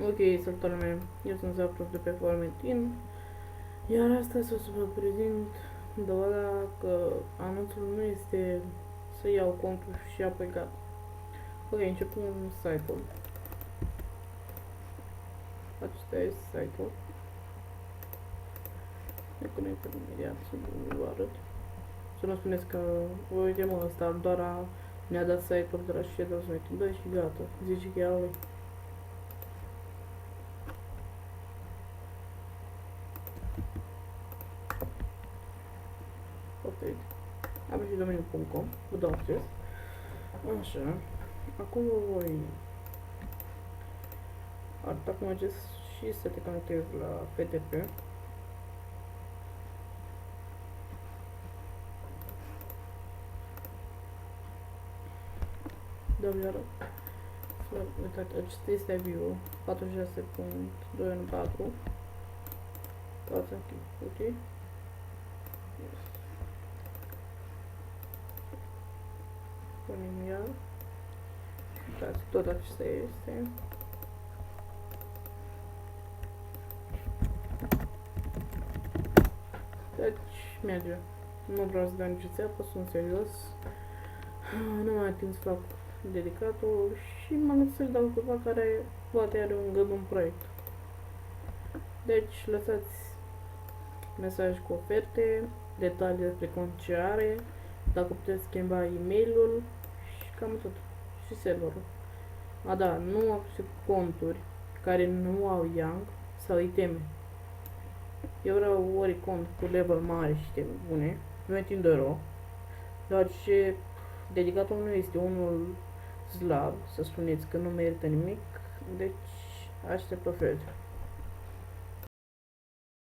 Ok, salutare mea, eu sunt Zapros de pe Formentin, iar astăzi o să vă prezint dovada că anunțul nu este să iau contul și apoi gata. Ok, începem site-ul. Acesta este site-ul. Ne conectăm imediat să vă arăt. Să nu spuneți că, uite mă, ăsta doar ne-a dat site-ul de la Shadows Metin 2 și gata. Zice că e al lui. Ok. Am și domeniul.com, vă dau acces. Așa. Acum vă voi arăta cum mergeți și să te conectezi la FTP. Da, iară. Uitați, acesta este view 46.214. Dați aici, ok? Yes. Punem iar. Uitați, tot acesta este. Deci, merge. Nu vreau să dau nicio țeapă, sunt serios. Nu mai am timp să fac dedicatul și m-am gândit să-l dau cuiva care poate are un gând un proiect. Deci, lăsați mesaj cu oferte, detalii despre cont ce are, dacă puteți schimba e-mailul și cam tot. Și serverul. A, da, nu accept conturi care nu au Yang sau iteme. Eu vreau ori cont cu level mare și iteme bune, nu e 2 euro, dar ce dedicatul nu este unul slab, să spuneți că nu merită nimic, deci aștept oferte.